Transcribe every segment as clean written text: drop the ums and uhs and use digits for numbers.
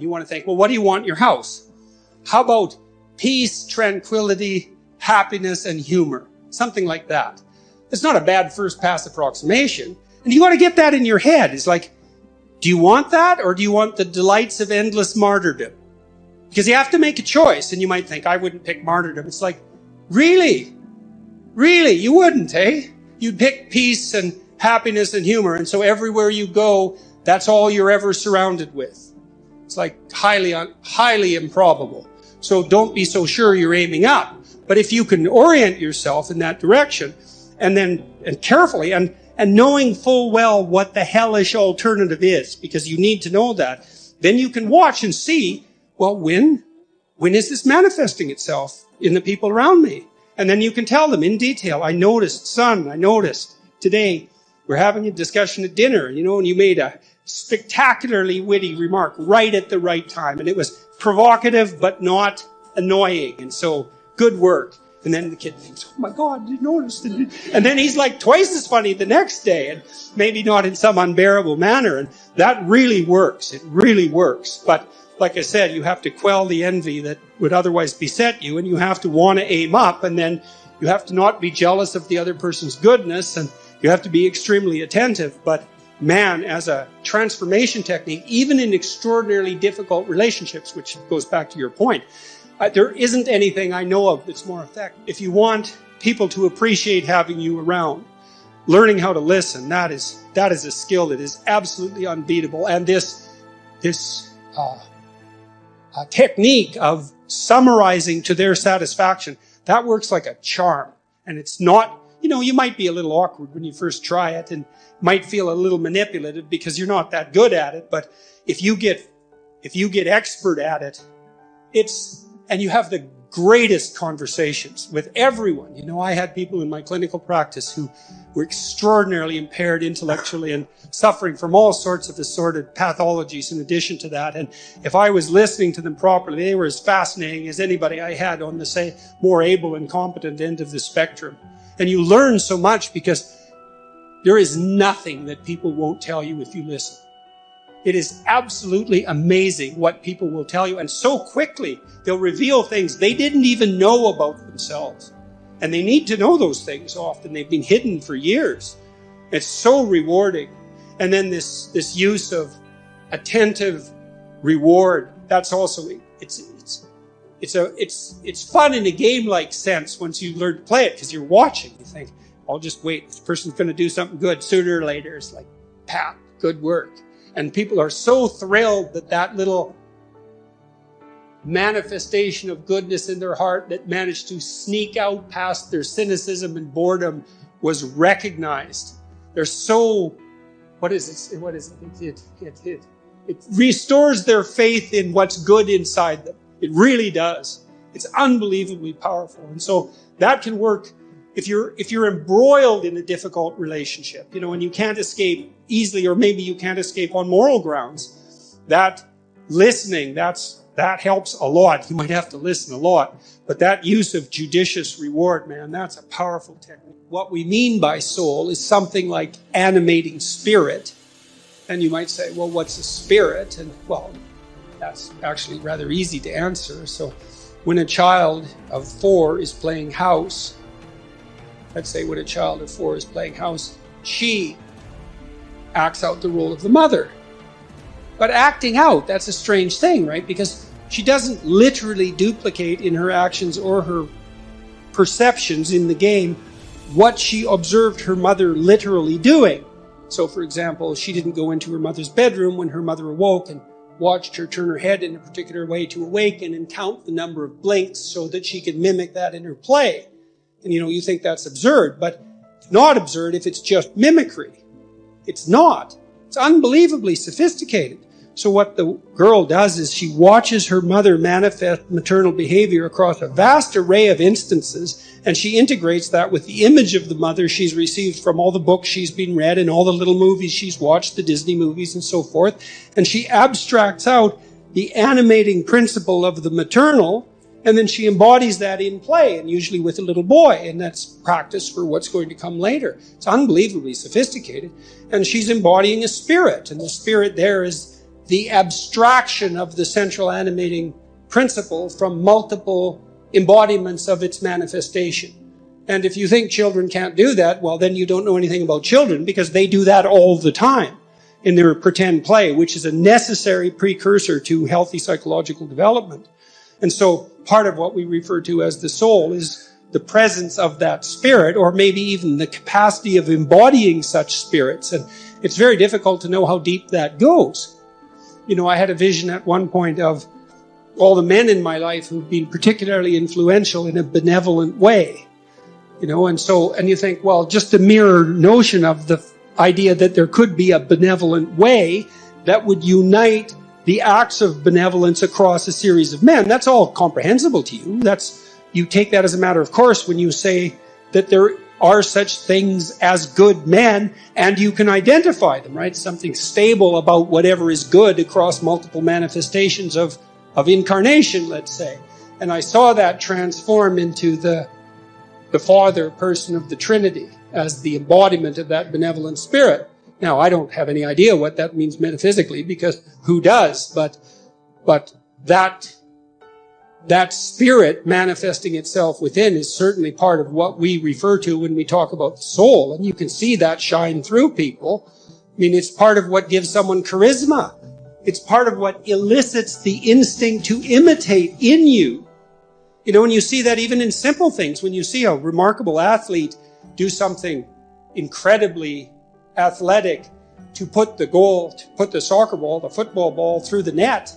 You want to think, well, what do you want in your house? How about peace, tranquility, happiness, and humor? Something like that. It's not a bad first pass approximation. And you got to get that in your head. It's like, do you want that, or do you want the delights of endless martyrdom? Because you have to make a choice, and you might think, I wouldn't pick martyrdom. It's like, really? Really? You wouldn't, eh? You'd pick peace and happiness and humor, and so everywhere you go, that's all you're ever surrounded with. It's like highly improbable. So don't be so sure you're aiming up. But if you can orient yourself in that direction, and carefully, and knowing full well what the hellish alternative is, because you need to know that, then you can watch and see, well, when is this manifesting itself in the people around me? And then you can tell them in detail, I noticed today we're having a discussion at dinner, and you made a spectacularly witty remark right at the right time. And it was provocative, but not annoying. And so, good work. And then the kid thinks, oh my God, you noticed it. And then he's like twice as funny the next day, and maybe not in some unbearable manner. And that really works. It really works. But like I said, you have to quell the envy that would otherwise beset you, and you have to want to aim up, and then you have to not be jealous of the other person's goodness, and you have to be extremely attentive. But man, as a transformation technique, even in extraordinarily difficult relationships, which goes back to your point, there isn't anything I know of that's more effective. If you want people to appreciate having you around, learning how to listen, that is a skill that is absolutely unbeatable. And this technique of summarizing to their satisfaction, that works like a charm. And it's not, you might be a little awkward when you first try it, and might feel a little manipulative because you're not that good at it. But if you get expert at it, and you have the greatest conversations with everyone. I had people in my clinical practice who were extraordinarily impaired intellectually and suffering from all sorts of assorted pathologies in addition to that. And if I was listening to them properly, they were as fascinating as anybody I had on the, say, more able and competent end of the spectrum. And you learn so much because there is nothing that people won't tell you if you listen. It is absolutely amazing what people will tell you. And so quickly, they'll reveal things they didn't even know about themselves. And they need to know those things often. They've been hidden for years. It's so rewarding. And then this use of attentive reward, that's also, it's fun in a game-like sense once you learn to play it, because you're watching. You think, I'll just wait. This person's going to do something good sooner or later. It's like, pat, good work. And people are so thrilled that little manifestation of goodness in their heart that managed to sneak out past their cynicism and boredom was recognized. They're so, what is it? It restores their faith in what's good inside them. It really does. It's unbelievably powerful. And so that can work if you're embroiled in a difficult relationship, and you can't escape easily, or maybe you can't escape on moral grounds. That listening, that helps a lot. You might have to listen a lot, but that use of judicious reward, man, that's a powerful technique. What we mean by soul is something like animating spirit. And you might say, well, what's a spirit? And well, that's actually rather easy to answer. So when a child of 4 is playing house, let's say when a child of 4 is playing house, she acts out the role of the mother. But acting out, that's a strange thing, right? Because she doesn't literally duplicate in her actions or her perceptions in the game what she observed her mother literally doing. So, for example, she didn't go into her mother's bedroom when her mother awoke and watched her turn her head in a particular way to awaken and count the number of blinks so that she could mimic that in her play. And, you think that's absurd, but it's not absurd if it's just mimicry. It's not. It's unbelievably sophisticated. So what the girl does is she watches her mother manifest maternal behavior across a vast array of instances, and she integrates that with the image of the mother she's received from all the books she's been read and all the little movies she's watched, the Disney movies and so forth. And she abstracts out the animating principle of the maternal, and then she embodies that in play, and usually with a little boy, and that's practice for what's going to come later. It's unbelievably sophisticated. And she's embodying a spirit, and the spirit there is the abstraction of the central animating principle from multiple embodiments of its manifestation. And if you think children can't do that, well, then you don't know anything about children, because they do that all the time in their pretend play, which is a necessary precursor to healthy psychological development. And so part of what we refer to as the soul is the presence of that spirit, or maybe even the capacity of embodying such spirits. And it's very difficult to know how deep that goes. You know, I had a vision at one point of all the men in my life who've been particularly influential in a benevolent way. You know, and you think, well, just the mere notion of the idea that there could be a benevolent way that would unite the acts of benevolence across a series of men, that's all comprehensible to you. You take that as a matter of course when you say that there are such things as good men, and you can identify them, right? Something stable about whatever is good across multiple manifestations of incarnation, let's say. And I saw that transform into the Father person of the Trinity as the embodiment of that benevolent spirit. Now, I don't have any idea what that means metaphysically, because who does? But that spirit manifesting itself within is certainly part of what we refer to when we talk about the soul. And you can see that shine through people. I mean, it's part of what gives someone charisma. It's part of what elicits the instinct to imitate in you. You know, and you see that even in simple things. When you see a remarkable athlete do something incredibly athletic to put the soccer ball, the football ball through the net,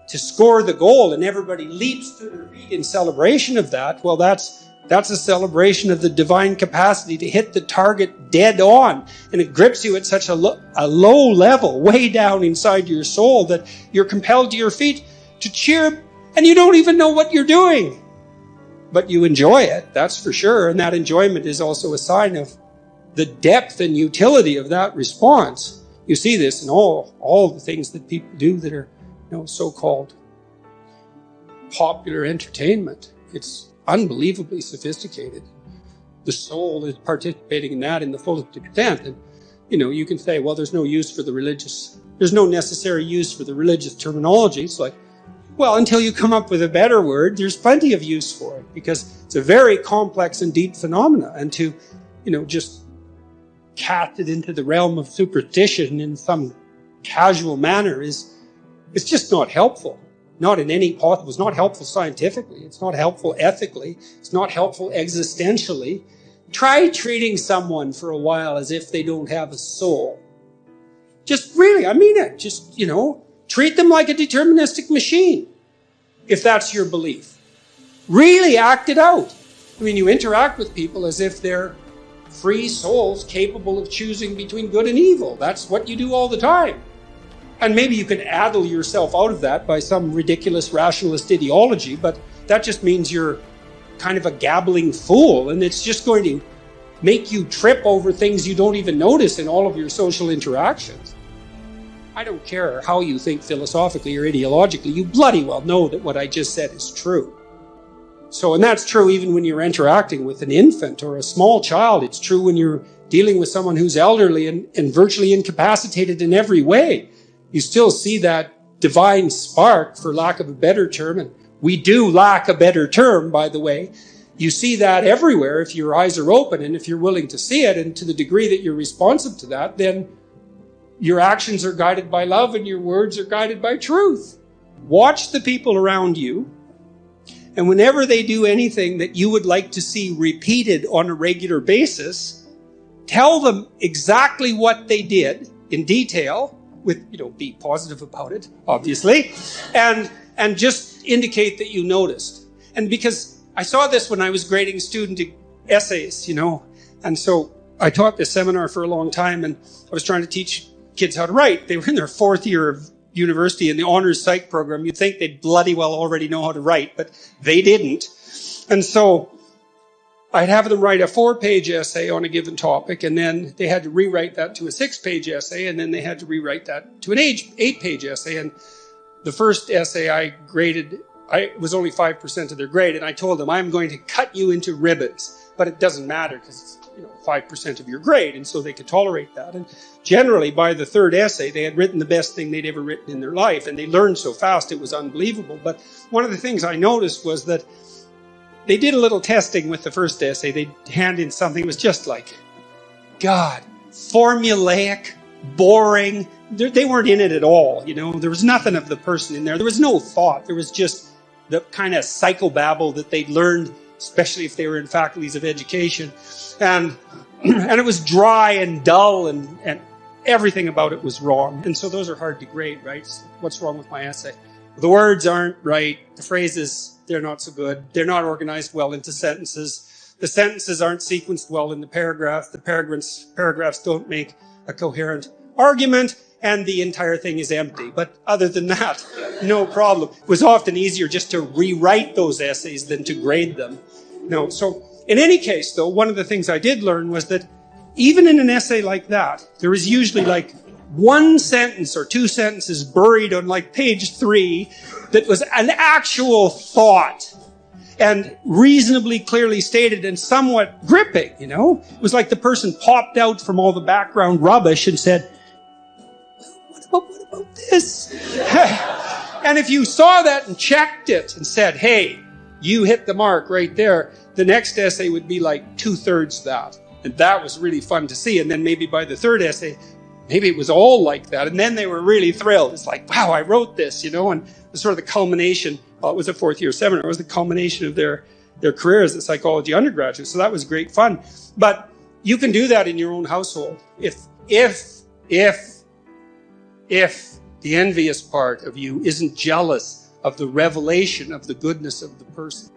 to score the goal, and everybody leaps to their feet in celebration of that, well, that's a celebration of the divine capacity to hit the target dead on. And it grips you at such a low level, way down inside your soul, that you're compelled to your feet to cheer, and you don't even know what you're doing. But you enjoy it, that's for sure. And that enjoyment is also a sign of the depth and utility of that response. You see this in all the things that people do that are, so-called popular entertainment. It's unbelievably sophisticated. The soul is participating in that in the fullest extent. And, you can say, well, there's no necessary use for the religious terminology. It's like, well, until you come up with a better word, there's plenty of use for it, because it's a very complex and deep phenomena. And to, just cast it into the realm of superstition in some casual manner it's just not helpful. Not in any possible. It's not helpful scientifically. It's not helpful ethically. It's not helpful existentially. Try treating someone for a while as if they don't have a soul. Just really, I mean it. Just, treat them like a deterministic machine, if that's your belief. Really act it out. I mean, you interact with people as if they're free souls capable of choosing between good and evil. That's what you do all the time. And maybe you can addle yourself out of that by some ridiculous rationalist ideology, but that just means you're kind of a gabbling fool, and it's just going to make you trip over things you don't even notice in all of your social interactions. I don't care how you think philosophically or ideologically, you bloody well know that what I just said is true. So, and that's true even when you're interacting with an infant or a small child. It's true when you're dealing with someone who's elderly and virtually incapacitated in every way. You still see that divine spark, for lack of a better term, and we do lack a better term, by the way. You see that everywhere if your eyes are open and if you're willing to see it, and to the degree that you're responsive to that, then your actions are guided by love and your words are guided by truth. Watch the people around you, and whenever they do anything that you would like to see repeated on a regular basis, tell them exactly what they did in detail, with, be positive about it, obviously, and just indicate that you noticed. And because I saw this when I was grading student essays, and so I taught this seminar for a long time, and I was trying to teach kids how to write. They were in their 4th year of university in the honors psych program. You'd think they'd bloody well already know how to write, but they didn't. And so I'd have them write a 4-page essay on a given topic, and then they had to rewrite that to a 6-page essay, and then they had to rewrite that to an 8-page essay. And the first essay I graded, it was only 5% of their grade, and I told them, I'm going to cut you into ribbons. but it doesn't matter because it's 5% of your grade, and so they could tolerate that. And generally, by the third essay, they had written the best thing they'd ever written in their life, and they learned so fast it was unbelievable. But one of the things I noticed was that they did a little testing with the first essay. They'd hand in something. It was just like, God, formulaic, boring. They weren't in it at all, There was nothing of the person in there. There was no thought. There was just the kind of psychobabble that they'd learned, especially if they were in faculties of education. And it was dry and dull, and everything about it was wrong. And so those are hard to grade, right? So what's wrong with my essay? The words aren't right. The phrases, they're not so good. They're not organized well into sentences. The sentences aren't sequenced well in the paragraph. The paragraphs don't make a coherent argument, and the entire thing is empty. But other than that, no problem. It was often easier just to rewrite those essays than to grade them. So in any case, though, one of the things I did learn was that even in an essay like that, there is usually like one sentence or two sentences buried on like page 3 that was an actual thought and reasonably clearly stated and somewhat gripping, It was like the person popped out from all the background rubbish and said, what about this? And if you saw that and checked it and said, hey, you hit the mark right there, the next essay would be like 2/3 that. And that was really fun to see. And then maybe by the third essay, maybe it was all like that. And then they were really thrilled. It's like, wow, I wrote this, and it was sort of the culmination. Well, it was a 4th-year seminar. It was the culmination of their career as a psychology undergraduate. So that was great fun. But you can do that in your own household. If the envious part of you isn't jealous of the revelation of the goodness of the person.